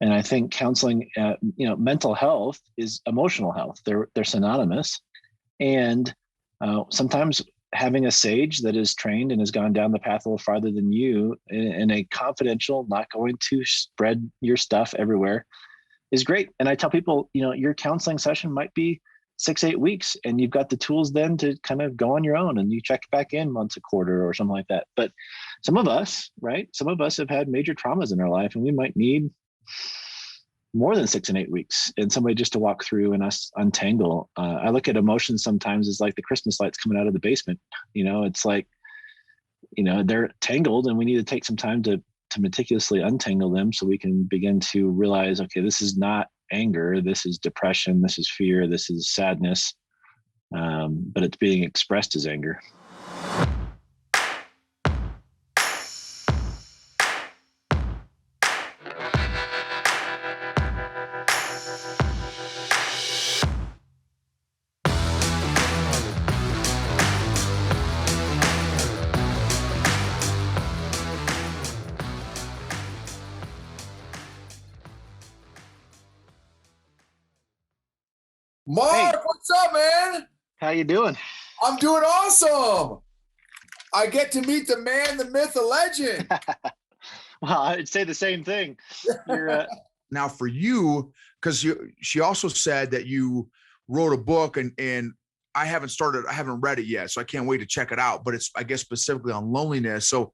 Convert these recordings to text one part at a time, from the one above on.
And I think counseling, mental health is emotional health. They're synonymous. And sometimes having a sage that is trained and has gone down the path a little farther than you in a confidential, not going to spread your stuff everywhere, is great. And I tell people, your counseling session might be 6-8 weeks, and you've got the tools then to kind of go on your own, and you check back in once a quarter or something like that. But some of us have had major traumas in our life, and we might need more than 6 and 8 weeks and somebody just to walk through and us untangle. I look at emotions sometimes as like the Christmas lights coming out of the basement. It's like, they're tangled, and we need to take some time to meticulously untangle them so we can begin to realize, okay, this is not anger, this is depression, this is fear, this is sadness, but it's being expressed as anger. Mark, hey. What's up, man? How you doing? I'm doing awesome. I get to meet the man, the myth, the legend. Well, I'd say the same thing. You're now for you, because she also said that you wrote a book, and I haven't read it yet, so I can't wait to check it out. But it's, I guess, specifically on loneliness. So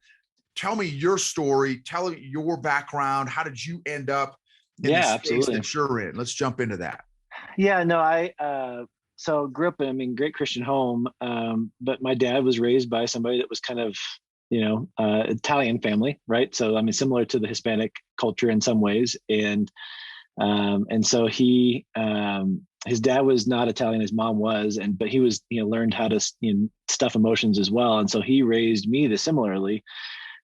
tell me your story. Tell me your background. How did you end up in the space that you're in? Let's jump into that. Yeah, no, I so grew up in a great Christian home, but my dad was raised by somebody that was kind of, Italian family, right? So similar to the Hispanic culture in some ways, and so he, his dad was not Italian, his mom was, but he was, learned how to stuff emotions as well, and so he raised me similarly,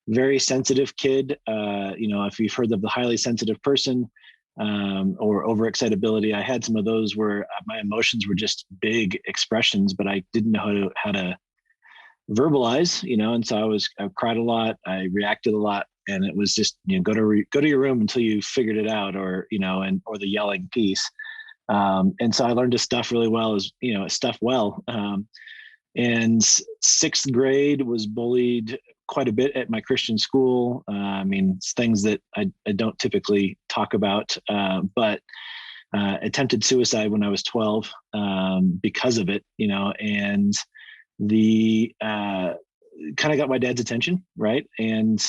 very sensitive kid. If you've heard of the highly sensitive person. Or overexcitability. I had some of those where my emotions were just big expressions, but I didn't know how to verbalize, and so I cried a lot, I reacted a lot, and it was just, go to your room until you figured it out, or or the yelling piece. And so I learned to stuff really well, and 6th grade was bullied quite a bit at my Christian school. It's things that I don't typically talk about, but attempted suicide when I was 12 because of it, and the kind of got my dad's attention, right? And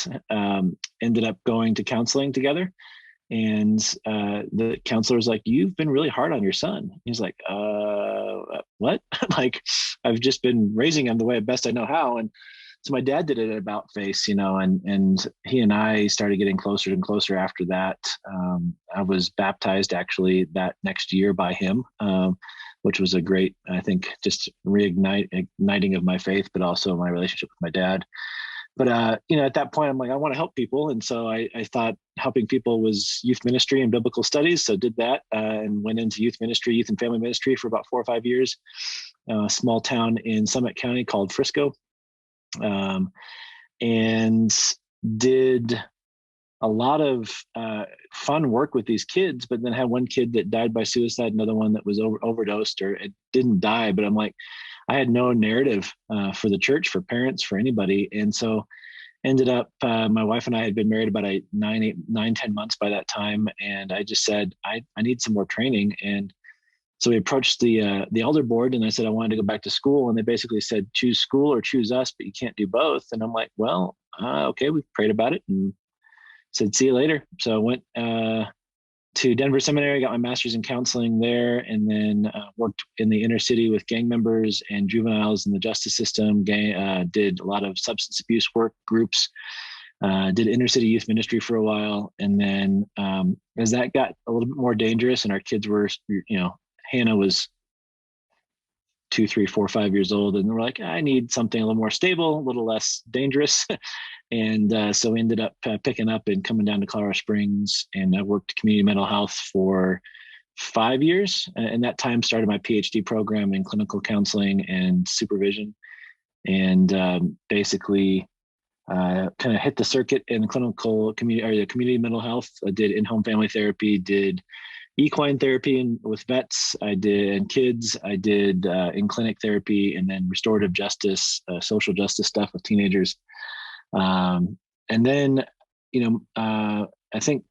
ended up going to counseling together. And the counselor was like, "You've been really hard on your son." He's like, what? Like, I've just been raising him the way best I know how. And so my dad did it at about face, and he and I started getting closer and closer after that. I was baptized actually that next year by him, which was a great, I think, just igniting of my faith, but also my relationship with my dad. But, at that point, I'm like, I want to help people. And so I thought helping people was youth ministry and biblical studies. So did that and went into youth and family ministry for about 4 or 5 years, a small town in Summit County called Frisco. And did a lot of fun work with these kids, but then had one kid that died by suicide, another one that was overdosed, or it didn't die. But I'm like, I had no narrative for the church, for parents, for anybody. And so ended up, my wife and I had been married about 10 months by that time. And I just said, I need some more training. And so we approached the elder board, and I said I wanted to go back to school, and they basically said, choose school or choose us, but you can't do both. And I'm like, well, okay, we prayed about it and said, see you later. So I went to Denver Seminary, got my master's in counseling there, and then worked in the inner city with gang members and juveniles in the justice system. Did a lot of substance abuse work groups, did inner city youth ministry for a while. And then as that got a little bit more dangerous and our kids were, Hannah was 2, 3, 4, 5 years old, and we're like, I need something a little more stable, a little less dangerous. And so we ended up picking up and coming down to Colorado Springs, and I worked community mental health for 5 years. And that time started my PhD program in clinical counseling and supervision. And basically kind of hit the circuit in clinical community or the community mental health. I did in-home family therapy, did equine therapy with vets. I did in kids. I did in-clinic therapy, and then restorative justice, social justice stuff with teenagers. And then, I think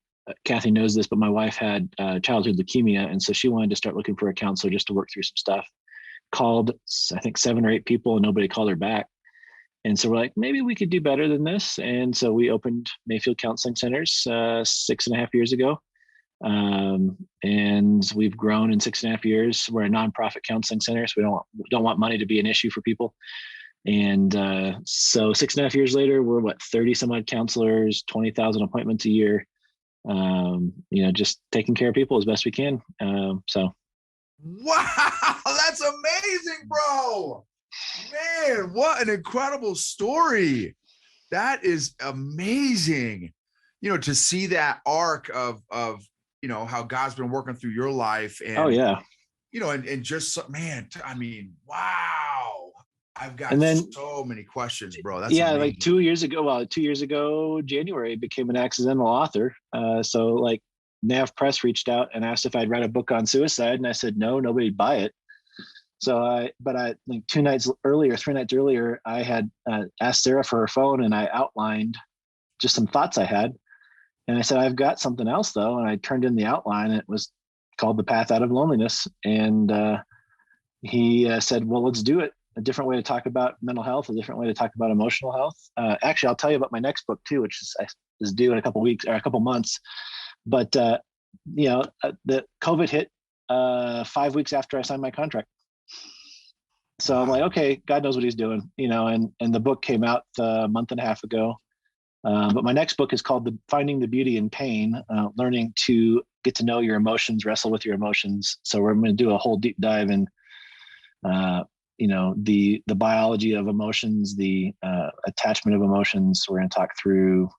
Kathy knows this, but my wife had childhood leukemia. And so she wanted to start looking for a counselor just to work through some stuff. Called, I think, 7 or 8 people, and nobody called her back. And so we're like, maybe we could do better than this. And so we opened Mayfield Counseling Centers 6.5 years ago. And we've grown in 6.5 years. We're a nonprofit counseling center, so we don't want money to be an issue for people. And so 6.5 years later, we're 30 some odd counselors, 20,000 appointments a year. Just taking care of people as best we can. So. Wow, that's amazing, bro. Man, what an incredible story. That is amazing. To see that arc of how God's been working through your life. And, oh yeah. And just, man, I mean, wow. I've got so many questions, bro. That's amazing. Like 2 years ago, January, I became an accidental author. So like Nav Press reached out and asked if I'd write a book on suicide. And I said, no, nobody'd buy it. So I like 3 nights earlier, I had asked Sarah for her phone, and I outlined just some thoughts I had. And I said, I've got something else though. And I turned in the outline, and it was called The Path Out of Loneliness. And he said, well, let's do it. A different way to talk about mental health, a different way to talk about emotional health. Actually, I'll tell you about my next book too, which is due in a couple weeks or a couple months. But the COVID hit 5 weeks after I signed my contract. So I'm like, okay, God knows what he's doing, and the book came out a month and a half ago. But my next book is called Finding the Beauty in Pain, learning to get to know your emotions, wrestle with your emotions. So we're going to do a whole deep dive in, the biology of emotions, the attachment of emotions. We're going to talk through,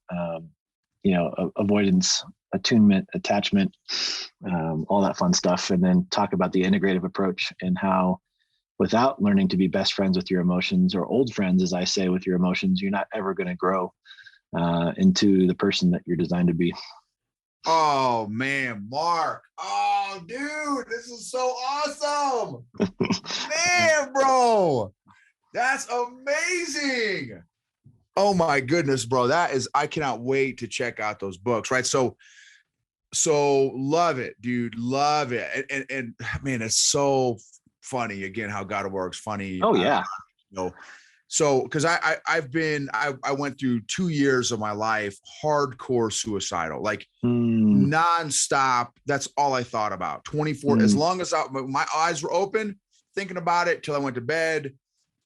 avoidance, attunement, attachment, all that fun stuff. And then talk about the integrative approach and how, without learning to be best friends with your emotions, or old friends, as I say, with your emotions, you're not ever going to grow into the person that you're designed to be. Oh man, Mark. Oh dude, this is so awesome. Man, bro. That's amazing. Oh my goodness, bro. I cannot wait to check out those books, right? So love it, dude. Love it. And man, it's so funny again how God works. Funny. Oh yeah. So because I went through 2 years of my life hardcore suicidal, like nonstop. That's all I thought about. 24 as long as my eyes were open, thinking about it till I went to bed.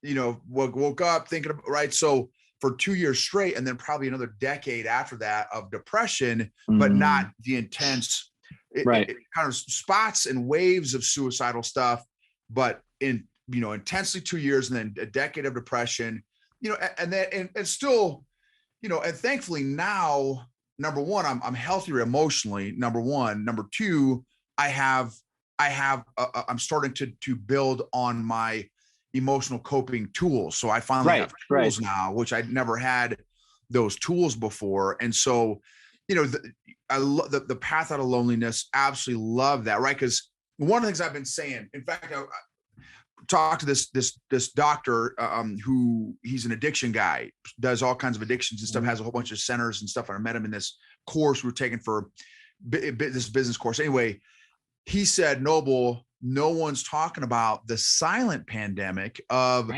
Woke up thinking about, right. So for 2 years straight, and then probably another decade after that of depression, but not the intense. It kind of spots and waves of suicidal stuff, but intensely 2 years, and then a decade of depression, and then, and still, and thankfully now, number one, I'm healthier emotionally. Number one, number two, I'm starting to build on my emotional coping tools. So I finally have tools now, which I'd never had those tools before. And so, I love the path out of loneliness. Absolutely love that. Right. Cause one of the things I've been saying, in fact, I talked to this doctor who, he's an addiction guy, does all kinds of addictions and stuff, has a whole bunch of centers and stuff. I met him in this course we were taking for this business course. Anyway, he said, Noble, no one's talking about the silent pandemic of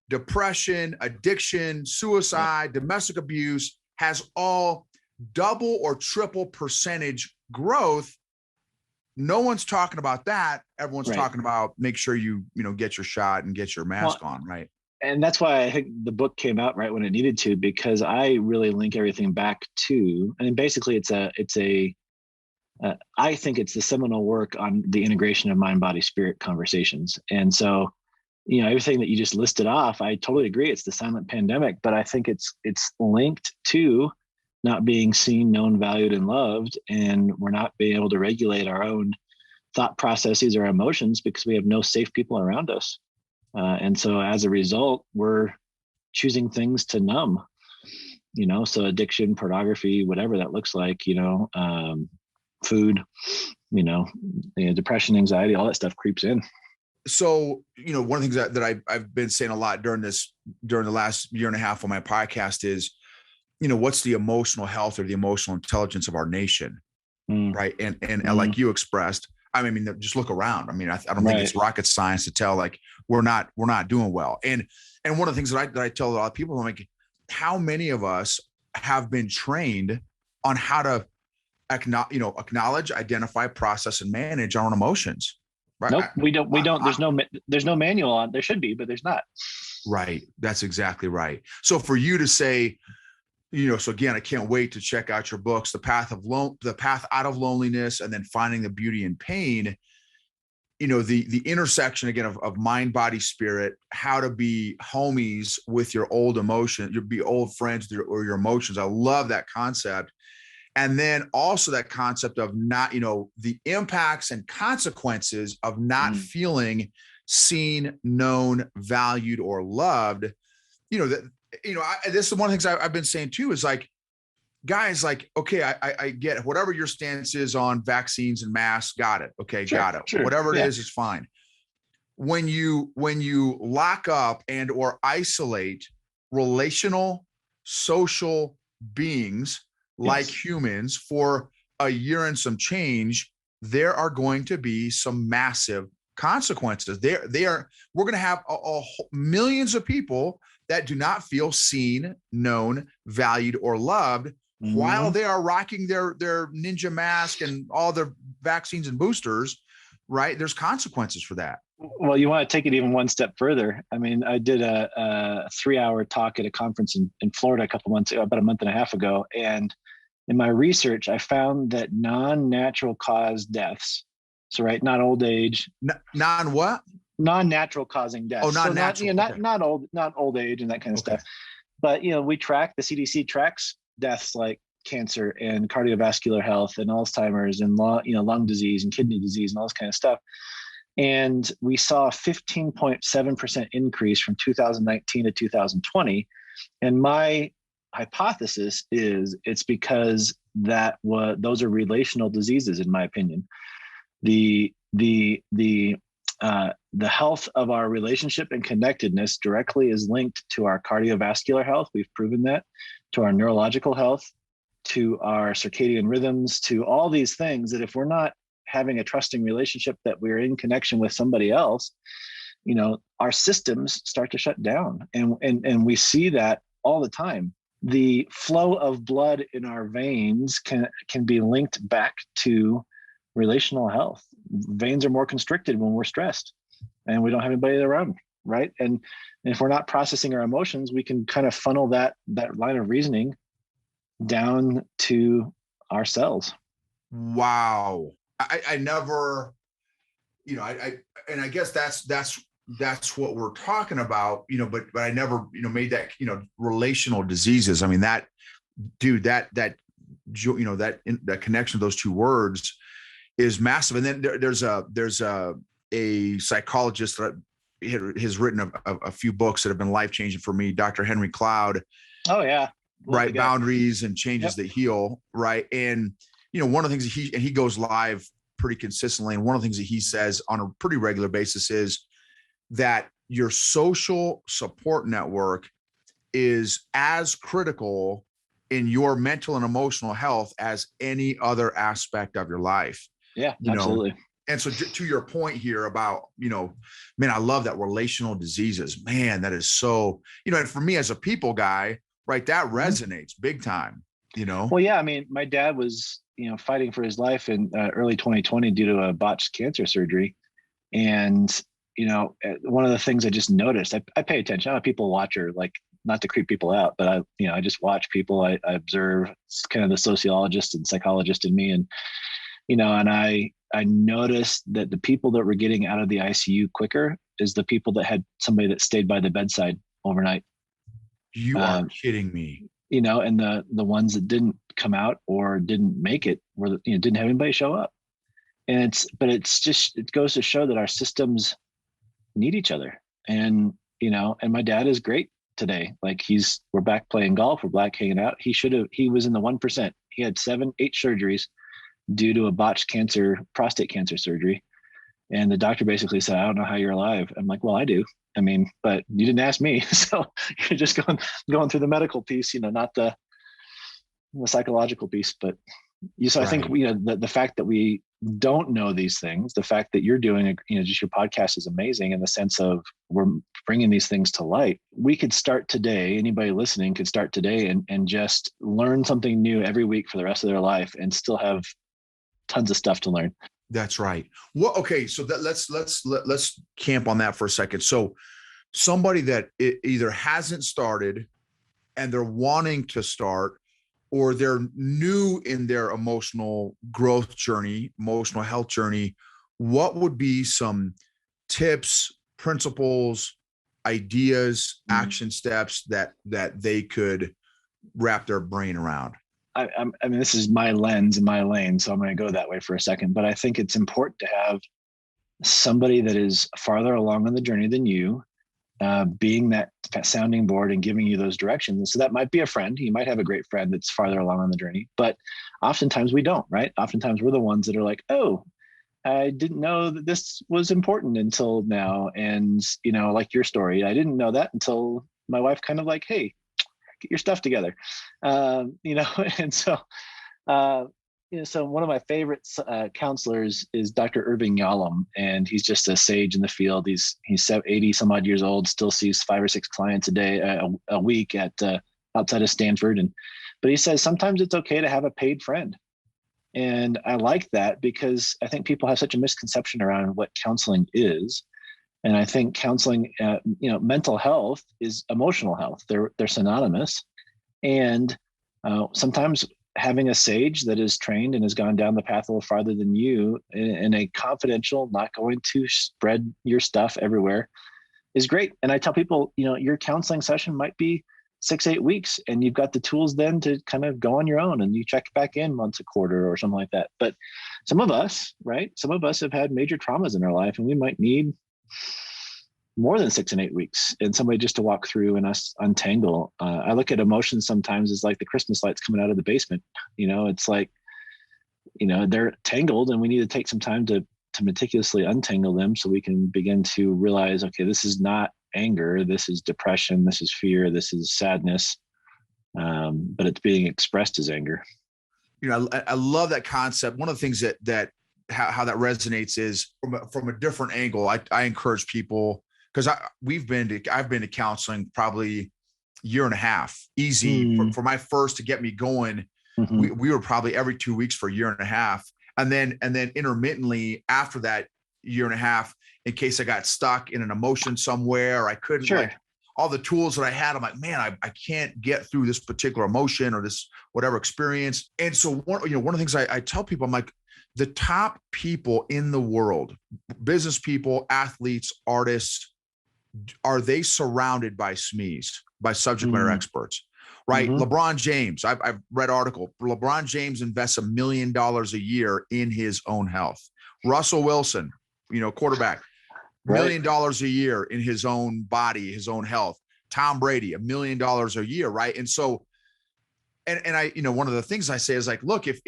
depression, addiction, suicide, domestic abuse has all double or triple percentage growth. No one's talking about that. Everyone's talking about make sure you get your shot and get your mask on, right? And that's why I think the book came out right when it needed to, because I really link everything back to, and basically I think it's the seminal work on the integration of mind, body, spirit conversations. And so, everything that you just listed off, I totally agree. It's the silent pandemic, but I think it's linked to not being seen, known, valued, and loved. And we're not being able to regulate our own thought processes or emotions because we have no safe people around us. And so as a result, we're choosing things to numb. So addiction, pornography, whatever that looks like, food, depression, anxiety, all that stuff creeps in. So, one of the things that I've been saying a lot during the last year and a half on my podcast is, what's the emotional health or the emotional intelligence of our nation? Right. And like you expressed, I mean, just look around. I mean, I don't think it's rocket science to tell, like, we're not doing well. And one of the things that I tell a lot of people, I'm like, how many of us have been trained on how to acknowledge, identify, process, and manage our own emotions? Right. Nope, we don't. There's no manual on. There should be, but there's not. Right. That's exactly right. So for you to say, so again, I can't wait to check out your books, the path out of loneliness, and then finding the beauty in pain. The intersection again of mind, body, spirit, how to be homies with your old emotion, you'll be old friends or your emotions. I love that concept. And then also that concept of not, the impacts and consequences of not feeling seen, known, valued, or loved. This is one of the things I've been saying too, is like, guys, like, okay, I get it. Whatever your stance is on vaccines and masks, got it. Okay, sure, got it. Sure. Whatever it is, it's fine. When you lock up and or isolate relational, social beings like humans for a year and some change, there are going to be some massive consequences. We're going to have millions of people that do not feel seen, known, valued, or loved while they are rocking their ninja mask and all their vaccines and boosters, right? There's consequences for that. Well, you want to take it even one step further. I mean, I did a 3-hour talk at a conference in Florida about a month and a half ago. And in my research, I found that non-natural cause deaths, not old age. Non-what? Non-natural causing deaths. Oh, non-natural. Not old age and that kind of stuff. But, the CDC tracks deaths like cancer and cardiovascular health and Alzheimer's and lung disease and kidney disease and all this kind of stuff. And we saw a 15.7% increase from 2019 to 2020. And my hypothesis is it's because those are relational diseases, in my opinion. The health of our relationship and connectedness directly is linked to our cardiovascular health. We've proven that, to our neurological health, to our circadian rhythms, to all these things that if we're not having a trusting relationship, that we're in connection with somebody else, our systems start to shut down. And we see that all the time. The flow of blood in our veins can be linked back to relational health. Veins are more constricted when we're stressed and we don't have anybody around, right? And if we're not processing our emotions, we can kind of funnel that line of reasoning down to our cells. Wow. I never, and I guess that's what we're talking about, but I never, made that, relational diseases. I mean, that connection of those two words is massive. And then there's a psychologist that has written a few books that have been life-changing for me, Dr. Henry Cloud. Oh yeah. Right. Boundaries and Changes That Heal. Right. And, one of the things he goes live pretty consistently. And one of the things that he says on a pretty regular basis is that your social support network is as critical in your mental and emotional health as any other aspect of your life. Yeah, absolutely. And so to your point here about, man, I love that relational diseases, man, that is so, and for me as a people guy, right, that resonates big time, Well, yeah, I mean, my dad was, fighting for his life in early 2020 due to a botched cancer surgery. And, one of the things I just noticed, I pay attention. I'm a people watcher, like not to creep people out, but I just watch people. I observe. It's kind of the sociologist and psychologist in me. And, and I noticed that the people that were getting out of the ICU quicker is the people that had somebody that stayed by the bedside overnight. You are kidding me. And the ones that didn't come out or didn't make it were, didn't have anybody show up. And it goes to show that our systems need each other. And, and my dad is great today. Like we're back playing golf, we're back hanging out. He was in the 1%. He had 8 surgeries due to a botched prostate cancer surgery. And the doctor basically said, I don't know how you're alive. I'm like, well, I do. I mean, but you didn't ask me. So you're just going through the medical piece, not the psychological piece. But so I think, the fact that we don't know these things, the fact that you're doing, just your podcast is amazing in the sense of we're bringing these things to light. We could start today. Anybody listening could start today and just learn something new every week for the rest of their life and still have tons of stuff to learn. That's right. Well, okay. So let's camp on that for a second. So somebody that either hasn't started and they're wanting to start, or they're new in their emotional growth journey, emotional health journey, what would be some tips, principles, ideas, action steps that they could wrap their brain around? I mean, this is my lens and my lane, so I'm going to go that way for a second. But I think it's important to have somebody that is farther along on the journey than you, being that sounding board and giving you those directions. So that might be a friend. You might have a great friend that's farther along on the journey, but oftentimes we don't, right? Oftentimes we're the ones that are like, oh, I didn't know that this was important until now. And, like your story, I didn't know that until my wife kind of like, hey, get your stuff together. And so, so one of my favorite counselors is Dr. Irving Yalum, and he's just a sage in the field. He's 80 some odd years old, still sees 5 or 6 clients a day, a week at outside of Stanford. But he says sometimes it's okay to have a paid friend. And I like that because I think people have such a misconception around what counseling is. And I think counseling, mental health is emotional health. They're synonymous. And sometimes having a sage that is trained and has gone down the path a little farther than you in a confidential, not going to spread your stuff everywhere, is great. And I tell people, your counseling session might be 6-8 weeks, and you've got the tools then to kind of go on your own, and you check back in once a quarter or something like that. But some of us have had major traumas in our life, and we might need more than 6 and 8 weeks and somebody just to walk through and us untangle. I look at emotions sometimes as like the Christmas lights coming out of the basement. It's like, they're tangled and we need to take some time to meticulously untangle them so we can begin to realize, okay, this is not anger. This is depression. This is fear. This is sadness. But it's being expressed as anger. I love that concept. One of the things that how that resonates is from a different angle. I encourage people, because I've been to counseling probably a year and a half, easy for my first to get me going. Mm-hmm. We were probably every 2 weeks for a year and a half. And then intermittently after that year and a half, in case I got stuck in an emotion somewhere, or I couldn't, like all the tools that I had, I'm like, man, I can't get through this particular emotion or this whatever experience. And so one of the things I tell people, I'm like, the top people in the world, business people, athletes, artists, are they surrounded by SMEs, by subject matter experts, right? Mm-hmm. LeBron James, I've read article. LeBron James invests $1 million a year in his own health. Russell Wilson, quarterback, $1 million a year in his own body, his own health. Tom Brady, $1 million a year, right? And so, and I, one of the things I say is like, look, if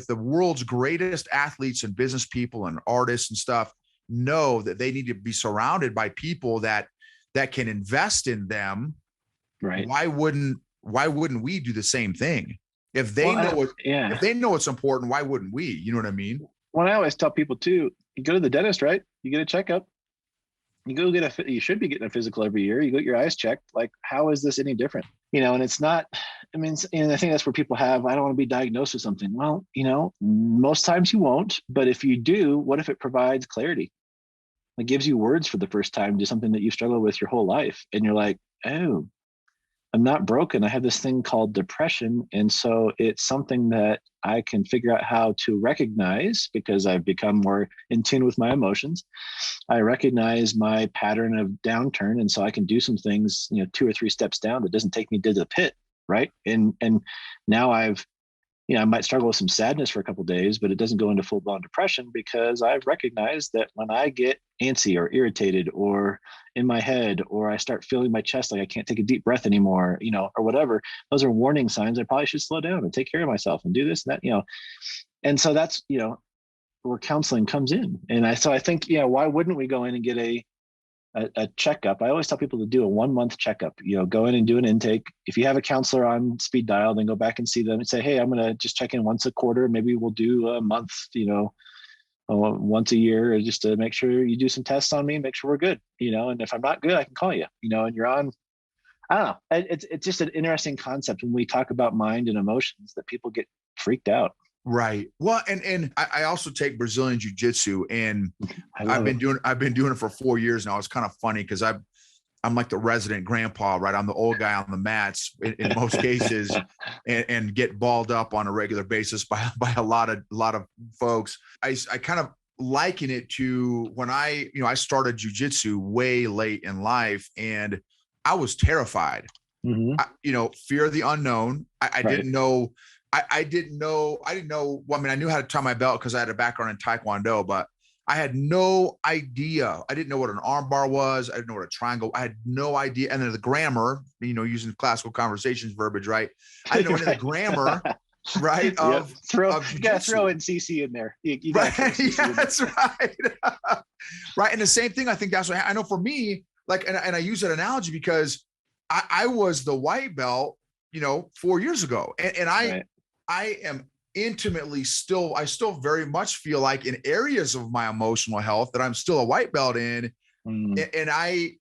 the world's greatest athletes and business people and artists and stuff know that they need to be surrounded by people that can invest in them, right? Why wouldn't we do the same thing? If they if they know it's important, why wouldn't we? You know what I mean? Well, I always tell people too, you go to the dentist, right? You get a checkup. You should be getting a physical every year. You get your eyes checked. Like, how is this any different? And it's not, and I think that's where people have, I don't want to be diagnosed with something. Well, most times you won't, but if you do, what if it provides clarity? It gives you words for the first time to something that you struggle with your whole life. And you're like, oh, I'm not broken. I have this thing called depression. And so it's something that I can figure out how to recognize because I've become more in tune with my emotions. I recognize my pattern of downturn. And so I can do some things, 2 or 3 steps down that doesn't take me to the pit. Right. And now I've, I might struggle with some sadness for a couple of days, but it doesn't go into full blown depression because I've recognized that when I get antsy or irritated or in my head, or I start feeling my chest like I can't take a deep breath anymore, or whatever, those are warning signs. I probably should slow down and take care of myself and do this and that, And so that's, where counseling comes in. And I think, why wouldn't we go in and get a checkup? I always tell people to do a 1 month checkup, go in and do an intake. If you have a counselor on speed dial, then go back and see them and say, hey, I'm going to just check in once a quarter. Maybe we'll do a month, once a year, just to make sure you do some tests on me, make sure we're good, and if I'm not good, I can call you, and you're on. I don't know. It's just an interesting concept when we talk about mind and emotions that people get freaked out. Right. Well, and I also take Brazilian jiu-jitsu, and I've been doing it for 4 years now. It's kind of funny because I'm like the resident grandpa, right? I'm the old guy on the mats in most cases, and get balled up on a regular basis by a lot of folks. I kind of liken it to when I started jiu-jitsu way late in life, and I was terrified. Mm-hmm. Fear of the unknown. I didn't know. I didn't know. Well, I knew how to tie my belt because I had a background in Taekwondo, but I had no idea. I didn't know what an arm bar was. I didn't know what a triangle. I had no idea. And then the grammar, using classical conversations verbiage, right? I didn't know any of the grammar, right? You gotta throw in CC in there. You right? Yeah, that's right. Right. And the same thing. I think that's what I know for me. Like, and I use that analogy because I was the white belt, 4 years ago, and I am intimately I still very much feel like in areas of my emotional health that I'm still a white belt in. And I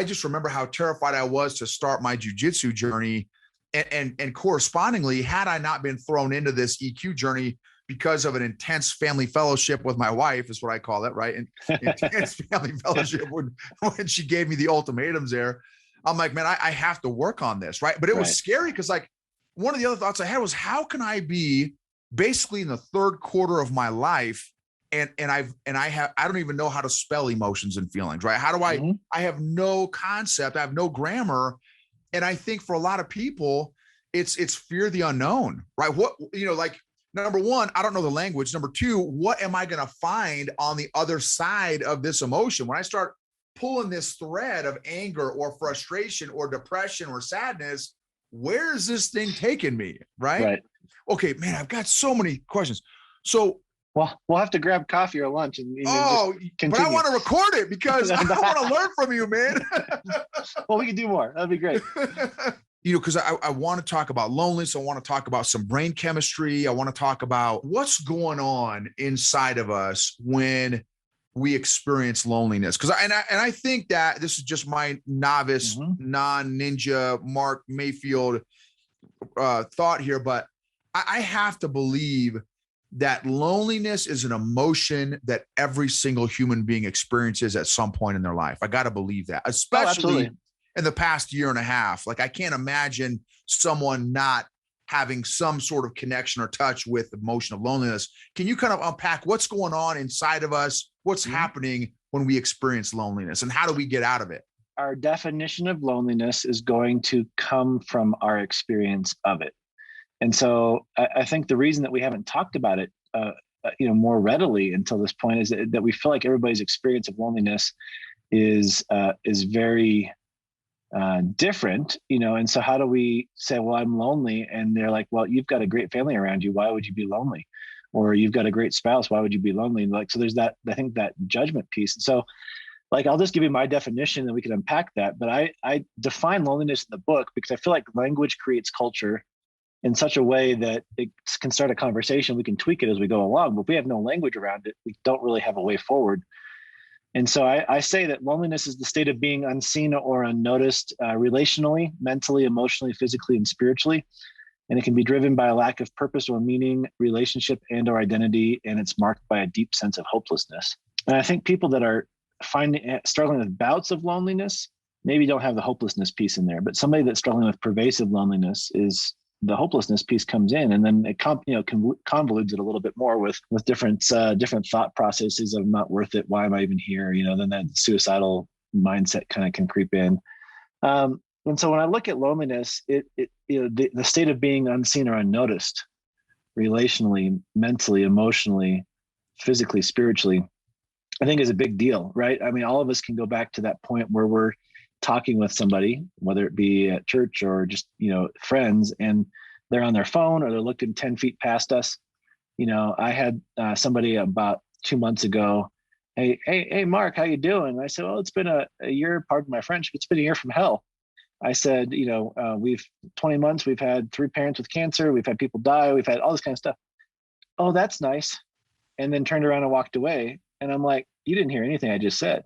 just remember how terrified I was to start my jujitsu journey. And correspondingly, had I not been thrown into this EQ journey because of an intense family fellowship with my wife, is what I call it, right? And intense family fellowship when she gave me the ultimatums there, I'm like, man, I have to work on this, right? But it was scary because like, one of the other thoughts I had was, how can I be basically in the third quarter of my life and I don't even know how to spell emotions and feelings, right? How do I have no concept, I have no grammar. And I think for a lot of people, it's fear of the unknown, right? What, like, number one, I don't know the language. Number two, what am I going to find on the other side of this emotion? When I start pulling this thread of anger or frustration or depression or sadness, where is this thing taking me? Right. Okay, man, I've got so many questions. So, well, we'll have to grab coffee or lunch and but I want to record it because I want to learn from you, man. Well, we can do more. That'd be great. Because I want to talk about loneliness. I want to talk about some brain chemistry. I want to talk about what's going on inside of us when we experience loneliness. Because I think that this is just my novice, non-ninja Mark Mayfield thought here, but I have to believe that loneliness is an emotion that every single human being experiences at some point in their life. I got to believe that, especially in the past year and a half. Like, I can't imagine someone not having some sort of connection or touch with the emotion of loneliness. Can you kind of unpack what's going on inside of us? What's happening when we experience loneliness, and how do we get out of it? Our definition of loneliness is going to come from our experience of it. And so I think the reason that we haven't talked about it, more readily until this point is that we feel like everybody's experience of loneliness is very different, and so how do we say, well, I'm lonely, and they're like, well, you've got a great family around you, why would you be lonely? Or you've got a great spouse, why would you be lonely? And like, so there's that, I think, that judgment piece. And so, like, I'll just give you my definition and we can unpack that, but I define loneliness in the book because I feel like language creates culture in such a way that it can start a conversation. We can tweak it as we go along, but if we have no language around it, we don't really have a way forward. And so I say that loneliness is the state of being unseen or unnoticed, relationally, mentally, emotionally, physically, and spiritually. And it can be driven by a lack of purpose or meaning, relationship, and or identity. And it's marked by a deep sense of hopelessness. And I think people that are struggling with bouts of loneliness maybe don't have the hopelessness piece in there, but somebody that's struggling with pervasive loneliness, is the hopelessness piece comes in, and then it convolutes it a little bit more with different thought processes of not worth it. Why am I even here? Then that suicidal mindset kind of can creep in. And so when I look at loneliness, the state of being unseen or unnoticed, relationally, mentally, emotionally, physically, spiritually, I think is a big deal, right? I mean, all of us can go back to that point where we're talking with somebody, whether it be at church or just, friends, and they're on their phone or they're looking 10 feet past us. I had somebody about 2 months ago. Hey, Mark, how you doing? I said, well, it's been a year, pardon my French, but it's been a year from hell. I said, we've 20 months, we've had 3 parents with cancer. We've had people die. We've had all this kind of stuff. Oh, that's nice. And then turned around and walked away. And I'm like, you didn't hear anything I just said.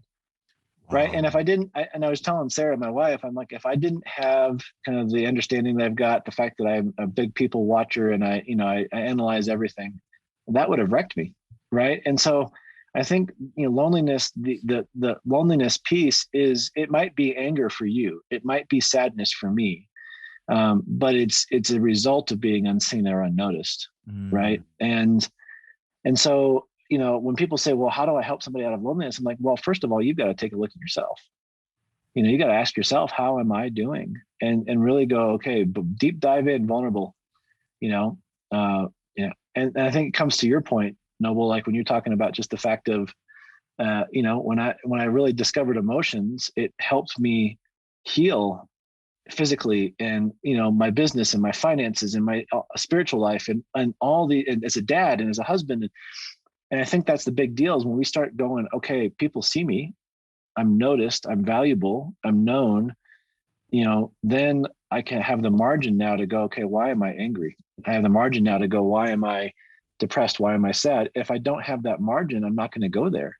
Wow. Right. And if I didn't, and I was telling Sarah, my wife, I'm like, if I didn't have kind of the understanding that I've got, the fact that I'm a big people watcher and I analyze everything, that would have wrecked me. Right. And so I think, loneliness, the loneliness piece is, it might be anger for you. It might be sadness for me. But it's a result of being unseen or unnoticed. Right. And so, when people say, well, how do I help somebody out of loneliness? I'm like, well, first of all, you've got to take a look at yourself. You got to ask yourself, how am I doing? And really go, okay, deep dive in, vulnerable, and I think it comes to your point, Noble, like when you're talking about just the fact of, when I really discovered emotions, it helped me heal physically and, my business and my finances and my spiritual life and all and as a dad and as a husband. And I think that's the big deal is when we start going, okay, people see me, I'm noticed, I'm valuable, I'm known, then I can have the margin now to go, okay, why am I angry? I have the margin now to go, why am I depressed? Why am I sad? If I don't have that margin, I'm not going to go there.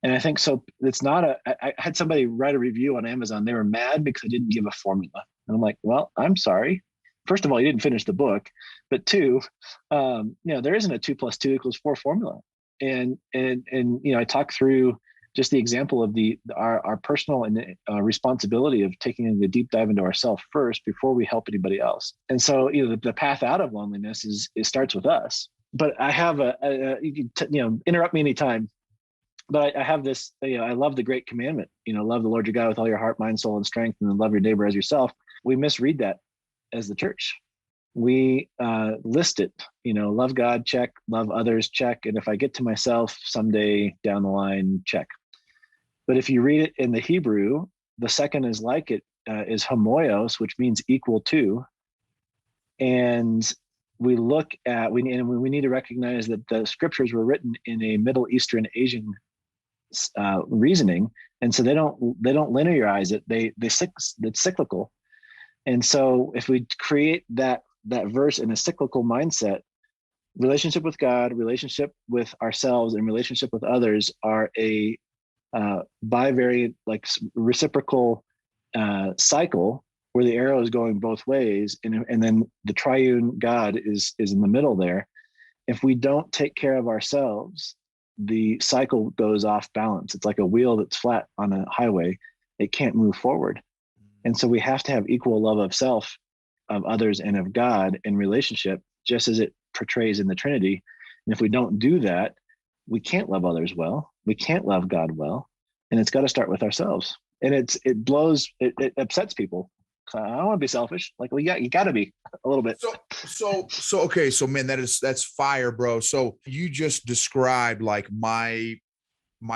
And I think so. It's not I had somebody write a review on Amazon. They were mad because I didn't give a formula. And I'm like, well, I'm sorry. First of all, you didn't finish the book, but 2, there isn't a 2 + 2 = 4 formula. And I talk through just the example of our personal and responsibility of taking the deep dive into ourselves first before we help anybody else. And so, the path out of loneliness it starts with us. But I have you can interrupt me anytime. But I have this, I love the great commandment, love the Lord your God with all your heart, mind, soul, and strength, and then love your neighbor as yourself. We misread that as the church. We list it, love God, check, love others, check. And if I get to myself someday down the line, check. But if you read it in the Hebrew, the second is like it, is homoios, which means equal to. And we look at, we need to recognize that the scriptures were written in a Middle Eastern Asian reasoning, and so they don't linearize it. It's cyclical. And so if we create that verse in a cyclical mindset, relationship with God, relationship with ourselves, and relationship with others are a bivariant, like reciprocal cycle where the arrow is going both ways, and then the triune God is in the middle there. If we don't take care of ourselves, the cycle goes off balance. It's like a wheel that's flat on a highway. It can't move forward. And so we have to have equal love of self, of others, and of God in relationship, just as it portrays in the Trinity. And if we don't do that, we can't love others well. We can't love God well. And it's got to start with ourselves. And it upsets people. I don't want to be selfish. Like, you got to be a little bit. So okay. So man, that's fire, bro. So you just described like my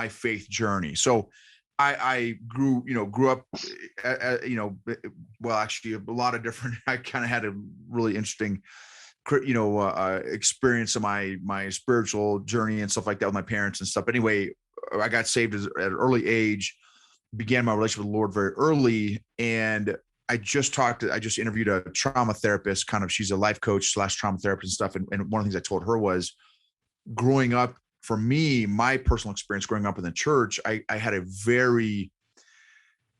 faith journey. So I grew up, well, actually a lot of different, I kind of had a really interesting, experience of my spiritual journey and stuff like that with my parents and stuff. Anyway, I got saved at an early age, began my relationship with the Lord very early. And I just interviewed a trauma therapist, kind of, she's a life coach / trauma therapist and stuff. And one of the things I told her was, growing up, for me, my personal experience growing up in the church, I had a very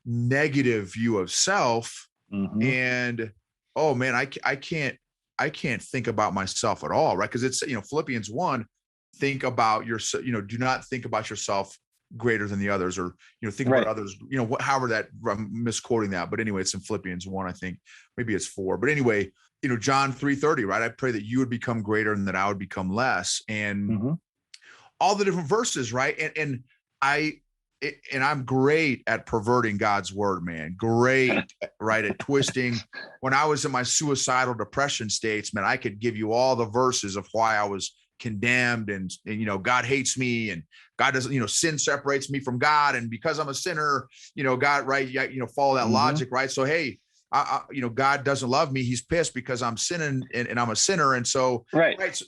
negative view of self. Mm-hmm. And, oh man, I can't think about myself at all. Right. Cause it's, Philippians 1, think about yourself, do not think about yourself greater than the others, or, think about others, however that, I'm misquoting that, but anyway, it's in Philippians 1, I think maybe it's 4, but anyway, John 3:30, right? I pray that you would become greater and that I would become less. And all the different verses. Right. And and I'm great at perverting God's word, man. Great, right, at twisting. When I was in my suicidal depression states, man, I could give you all the verses of why I was condemned and God hates me and God doesn't, sin separates me from God. And because I'm a sinner, God, right. Follow that logic. Right. So, hey, God doesn't love me. He's pissed because I'm sinning and I'm a sinner. And so, right. So,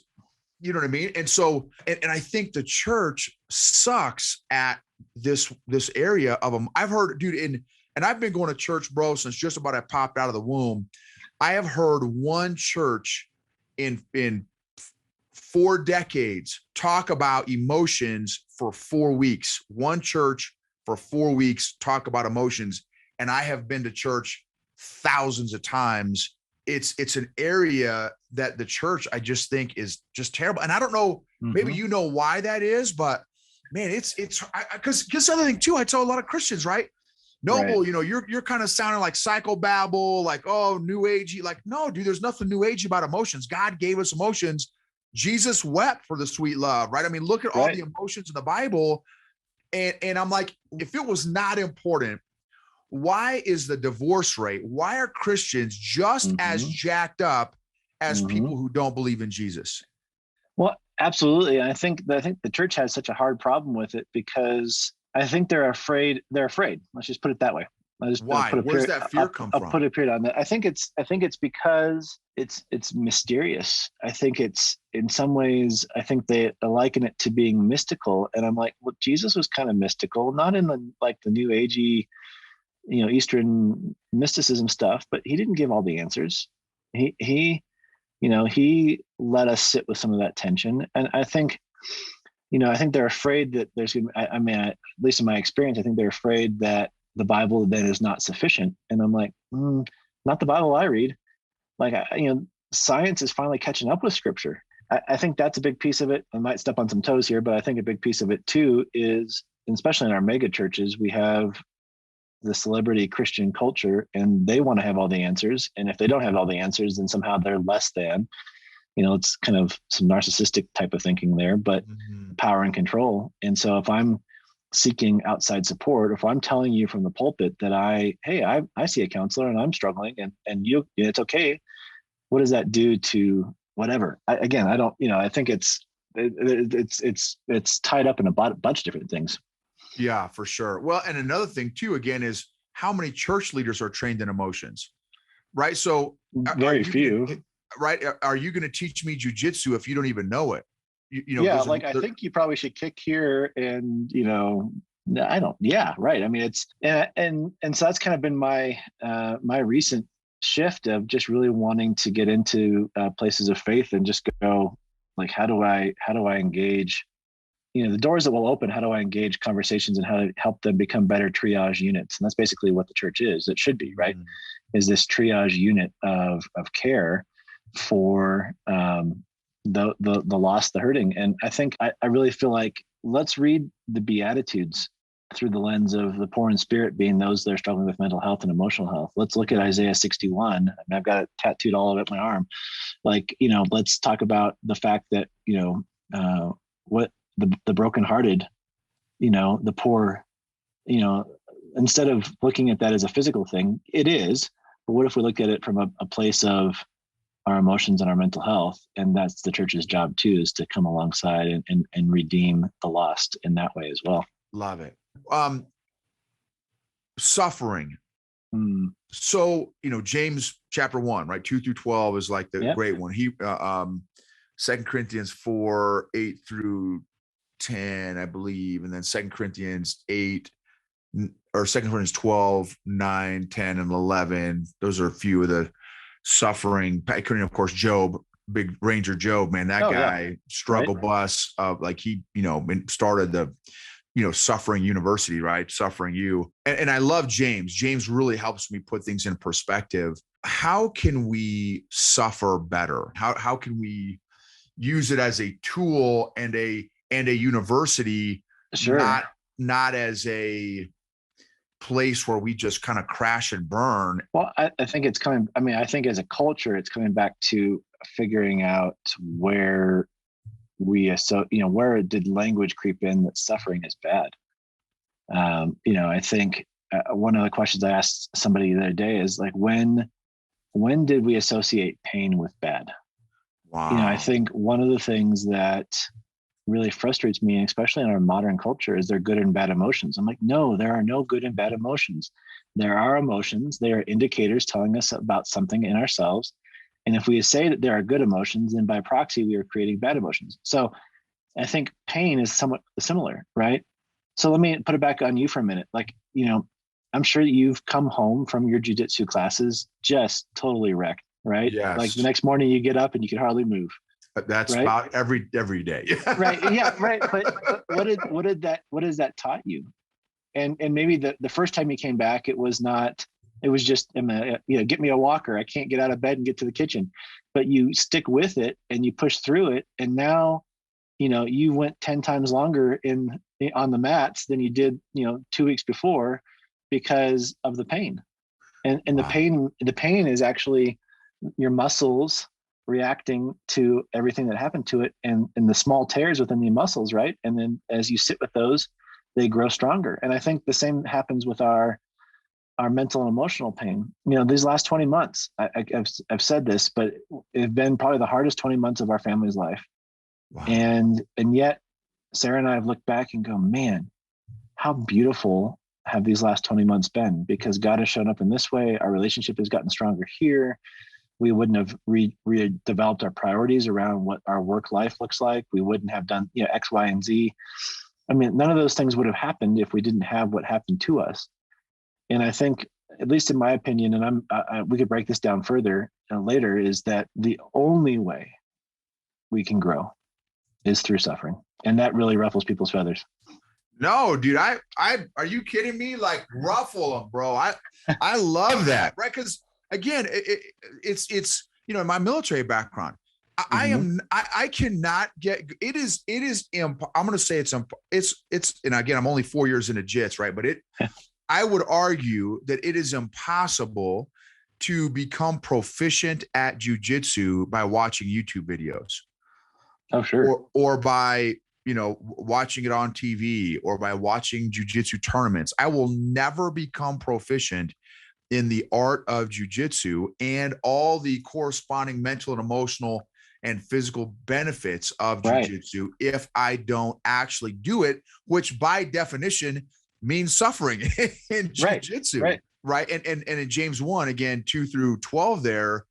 you know what I mean? And so, and I think the church sucks at this area of them. I've heard, dude, and I've been going to church, bro, since just about I popped out of the womb. I have heard one church in 4 decades talk about emotions for 4 weeks. One church for 4 weeks talk about emotions. And I have been to church thousands of times. It's an area that the church, I just think, is just terrible. And I don't know, maybe you know why that is, but man, it's because the other thing too, I tell a lot of Christians, right? Noble, right. You're kind of sounding like psychobabble, like, oh, new agey. Like, no, dude, there's nothing new agey about emotions. God gave us emotions. Jesus wept for the sweet love, right? I mean, look at all the emotions in the Bible. And I'm like, if it was not important, why is the divorce rate? Why are Christians just as jacked up as people who don't believe in Jesus? Well, absolutely. And I think the church has such a hard problem with it because I think they're afraid. Let's just put it that way. Why? Where's that fear come from? I'll put a period on that. I think it's because it's mysterious. I think it's, in some ways, I think they liken it to being mystical. And I'm like, well, Jesus was kind of mystical, not in the new agey, Eastern mysticism stuff, but he didn't give all the answers. He let us sit with some of that tension. And I think they're afraid that there's going to, at least in my experience, I think they're afraid that the Bible then is not sufficient. And I'm like, not the Bible I read. Science is finally catching up with scripture. I think that's a big piece of it. I might step on some toes here, but I think a big piece of it too is, especially in our mega churches, we have the celebrity Christian culture, and they want to have all the answers. And if they don't have all the answers, then somehow they're less than. It's kind of some narcissistic type of thinking there, but power and control. And so if I'm seeking outside support, if I'm telling you from the pulpit that I see a counselor and I'm struggling and it's okay, what does that do to whatever? I think it's tied up in a bunch of different things. Yeah, for sure. Well, and another thing too, again, is how many church leaders are trained in emotions, right? So very few, right? Are you going to teach me jujitsu if you don't even know it? I think you probably should kick here and, I don't, yeah, right. I mean, it's, and so that's kind of been my recent shift of just really wanting to get into places of faith and just go like, how do I engage, the doors that will open, how do I engage conversations and how to help them become better triage units? And that's basically what the church is. It should be, right? Is this triage unit of care for the lost, the hurting. And I think I really feel like let's read the Beatitudes through the lens of the poor in spirit being those that are struggling with mental health and emotional health. Let's look at Isaiah 61. I mean, I've got it tattooed all over my arm. Let's talk about the fact that, what the brokenhearted, the poor, instead of looking at that as a physical thing, it is. But what if we look at it from a place of our emotions and our mental health? And that's the church's job too, is to come alongside and redeem the lost in that way as well. Love it. Suffering. So, James chapter 1, right? 2 through 12 is like the great one. He, 2 Corinthians 4, 8 through 10, I believe. And then 2 Corinthians 8 or 2 Corinthians 12, 9, 10, and 11. Those are a few of the suffering. Of course, Job, big Ranger Job, man, that guy, struggle bus of he, started the, suffering university, right? Suffering you. And I love James. James really helps me put things in perspective. How can we suffer better? How can we use it as a tool and a university, sure, not as a place where we just kind of crash and burn? Well, I think it's coming. I mean, I think as a culture, it's coming back to figuring out where where did language creep in that suffering is bad? I think one of the questions I asked somebody the other day is like, when did we associate pain with bad? Wow. I think one of the things that really frustrates me, especially in our modern culture, is there good and bad emotions. I'm like, no, there are no good and bad emotions. There are emotions. They are indicators telling us about something in ourselves. And if we say that there are good emotions, then by proxy, we are creating bad emotions. So I think pain is somewhat similar, right? So let me put it back on you for a minute. Like, I'm sure you've come home from your jujitsu classes just totally wrecked, right? Like the Yes. next morning you get up and you can hardly move. That's right? about every day. Right. Yeah. Right. But what has that taught you? And maybe the first time you came back, it was just, get me a walker. I can't get out of bed and get to the kitchen, but you stick with it and you push through it. And now, you went 10 times longer on the mats than you did, 2 weeks before because of the pain. And Wow. the pain is actually your muscles reacting to everything that happened to it and the small tears within the muscles, right? And then as you sit with those, they grow stronger. And I think the same happens with our mental and emotional pain. These last 20 months, I've said this, but it's been probably the hardest 20 months of our family's life. Wow. And yet Sarah and I have looked back and go, man, how beautiful have these last 20 months been, because God has shown up in this way. Our relationship has gotten stronger here. We wouldn't have redeveloped our priorities around what our work life looks like. We wouldn't have done X, Y, and Z. I mean, none of those things would have happened if we didn't have what happened to us. And I think, at least in my opinion, and we could break this down further later, is that the only way we can grow is through suffering. And that really ruffles people's feathers. No, dude, I are you kidding me? Like, ruffle them, bro. I love that, right? Because again, it's in my military background, I cannot get I'm going to say it's and again, I'm only 4 years into jits, right? But I would argue that it is impossible to become proficient at jujitsu by watching YouTube videos. Oh, sure. Or by, watching it on TV, or by watching jujitsu tournaments. I will never become proficient in the art of jujitsu and all the corresponding mental and emotional and physical benefits of jujitsu if I don't actually do it, which by definition means suffering in jujitsu. Right. And in James 1, again, 2-12 there,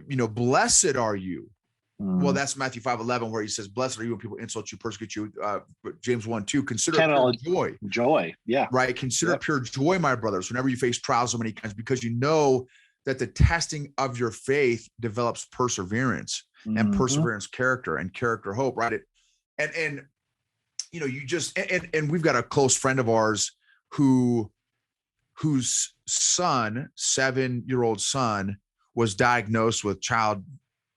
blessed are you. Well, that's Matthew 5:11, where he says, blessed are you when people insult you, persecute you. James 1:2, consider it pure joy. Joy. Yeah. Right. Consider it pure joy, my brothers, whenever you face trials so many times, because you know that the testing of your faith develops perseverance, and perseverance, character, and character, hope. Right. And you just, and we've got a close friend of ours whose son, 7-year-old son, was diagnosed with child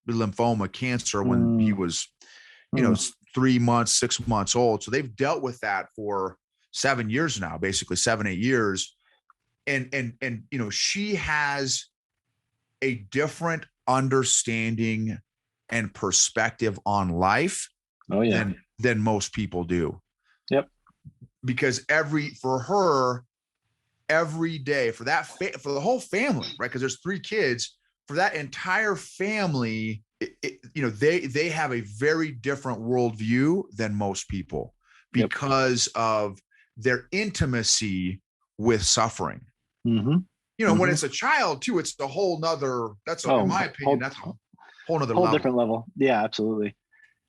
lymphoma cancer when he was, 3 months, 6 months old. So they've dealt with that for 7 years now, basically 7-8 years. And she has a different understanding and perspective on life than most people do. Yep. Because for her, every day, for the whole family, right? Because there's 3 kids. For that entire family, they have a very different worldview than most people because of their intimacy with suffering. When it's a child too, it's a whole nother, in my opinion, that's a whole nother level. Different level. Yeah, absolutely.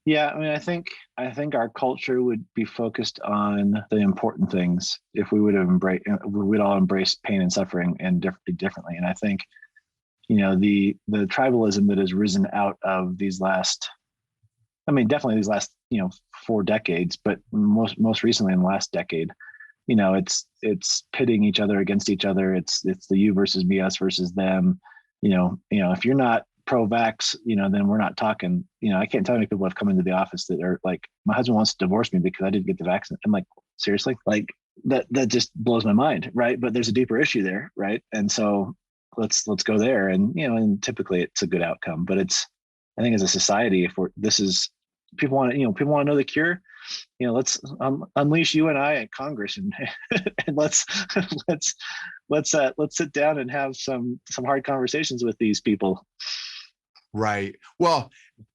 Yeah. I mean, I think our culture would be focused on the important things if we would all embrace pain and suffering and differently. And I think, the tribalism that has risen out of definitely these last, 4 decades, but most recently in the last decade, it's pitting each other against each other. It's the you versus me, us versus them. If you're not pro-vax, then we're not talking. I can't tell how many people have come into the office that are like, my husband wants to divorce me because I didn't get the vaccine. I'm like, seriously? Like that just blows my mind, right? But there's a deeper issue there, right? And so let's go there. And and typically it's a good outcome. But I think as a society, people want to know the cure. let's unleash you and I at Congress, and and let's let's sit down and have some hard conversations with these people. Right. Well,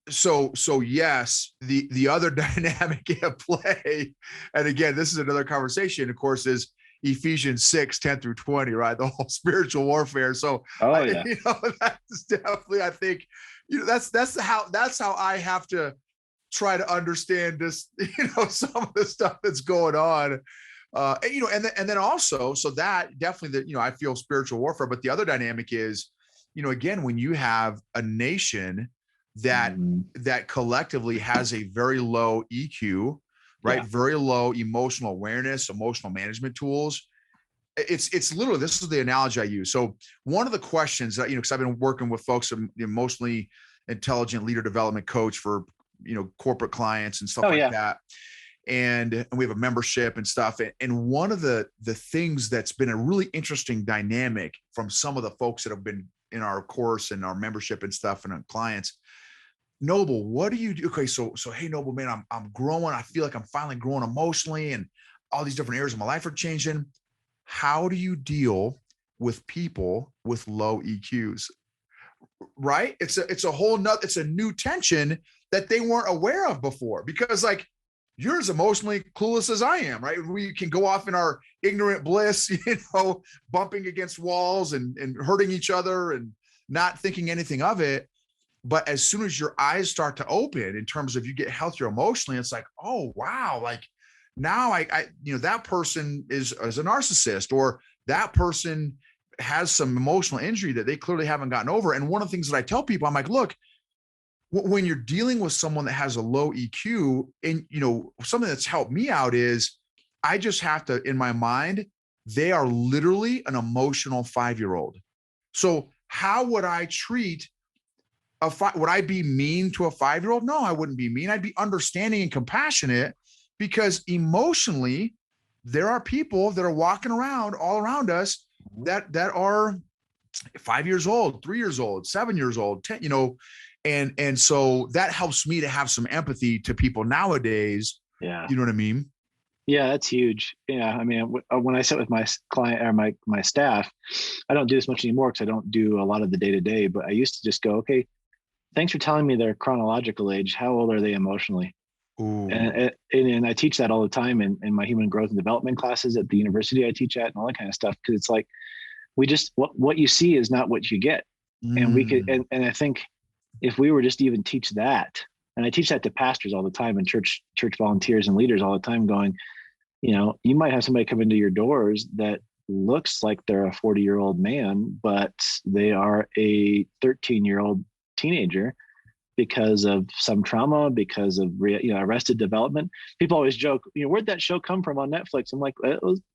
so yes, the other dynamic at play, and again, this is another conversation, of course, is Ephesians 6:10-20, right? The whole spiritual warfare. So yeah. That's definitely, I think, that's how I have to try to understand this, some of the stuff that's going on. And then also, so that definitely I feel spiritual warfare, but the other dynamic is, again, when you have a nation that collectively has a very low EQ, right? Yeah. Very low emotional awareness, emotional management tools. It's literally, this is the analogy I use. So one of the questions that, because I've been working with folks, emotionally intelligent leader development coach for, corporate clients and stuff that. And we have a membership and stuff. And one of the things that's been a really interesting dynamic from some of the folks that have been in our course and our membership and stuff and our clients, Noble, what do you do? Okay. So, hey, Noble, man, I'm growing. I feel like I'm finally growing emotionally and all these different areas of my life are changing. How do you deal with people with low EQs? Right. It's a new tension that they weren't aware of before, because like, you're as emotionally clueless as I am, right? We can go off in our ignorant bliss, bumping against walls and hurting each other and not thinking anything of it. But as soon as your eyes start to open in terms of you get healthier emotionally, it's like, oh, wow. Like now I that person is a narcissist, or that person has some emotional injury that they clearly haven't gotten over. And one of the things that I tell people, I'm like, look, when you're dealing with someone that has a low EQ, and something that's helped me out is I just have to, in my mind, they are literally an emotional 5-year-old. So how would I treat would I be mean to a 5-year-old? No, I wouldn't be mean. I'd be understanding and compassionate, because emotionally, there are people that are walking around all around us that are 5 years old, 3 years old, 7 years old, 10, and so that helps me to have some empathy to people nowadays. Yeah. You know what I mean? Yeah, that's huge. Yeah. I mean, when I sit with my client or my staff, I don't do this much anymore because I don't do a lot of the day-to-day, but I used to just go, okay, thanks for telling me their chronological age. How old are they emotionally? Ooh. And I teach that all the time in my human growth and development classes at the university I teach at and all that kind of stuff. Cause it's like, we just, what you see is not what you get. And we could, and I think if we were just to even teach that, and I teach that to pastors all the time and church volunteers and leaders all the time, going, you might have somebody come into your doors that looks like they're a 40-year-old man, but they are a 13-year-old teenager because of some trauma, because of Arrested Development. People always joke, where'd that show come from on Netflix? I'm like,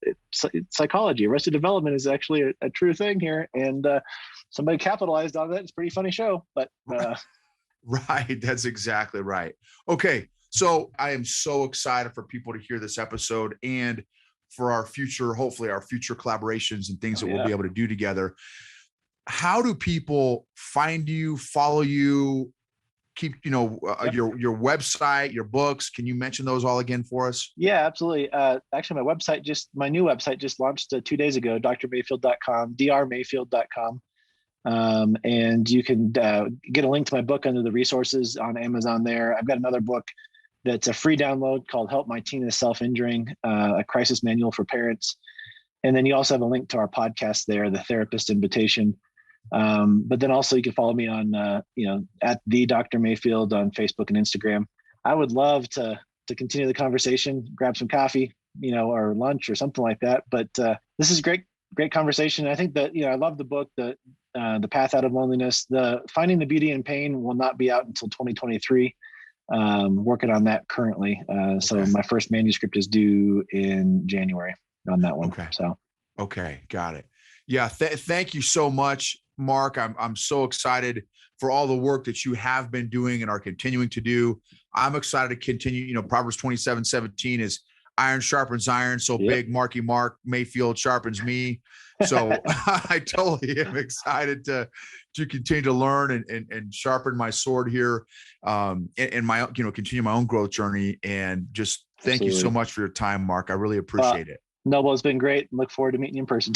it's psychology. Arrested Development is actually a true thing here, and somebody capitalized on that. It's a pretty funny show, but right, that's exactly right. Okay, so I am so excited for people to hear this episode and for our future, hopefully our future collaborations and things that we'll be able to do together. How do people find you, follow you, keep, your website, your books? Can you mention those all again for us? Yeah, absolutely. Actually, my new website just launched 2 days ago, drmayfield.com, drmayfield.com. And you can get a link to my book under the resources on Amazon there. I've got another book that's a free download called Help My Teen Is Self-Injuring, a crisis manual for parents. And then you also have a link to our podcast there, The Therapist Invitation. But then also you can follow me on, at the Dr. Mayfield on Facebook and Instagram. I would love to continue the conversation, grab some coffee, or lunch or something like that. But this is great conversation. I think that, I love the book, the Path Out of Loneliness. The Finding the Beauty in Pain will not be out until 2023. Working on that currently. So my first manuscript is due in January on that one. Okay. Got it. Yeah. Thank you so much, Mark. I'm so excited for all the work that you have been doing and are continuing to do. I'm excited to continue. Proverbs 27:17 is iron sharpens iron. So big Mark Mayfield sharpens me. So I totally am excited to continue to learn and sharpen my sword here, and my, continue my own growth journey. And just Thank you so Absolutely. much for your time, Mark. I really appreciate it. No, well, it's been great. Look forward to meeting you in person.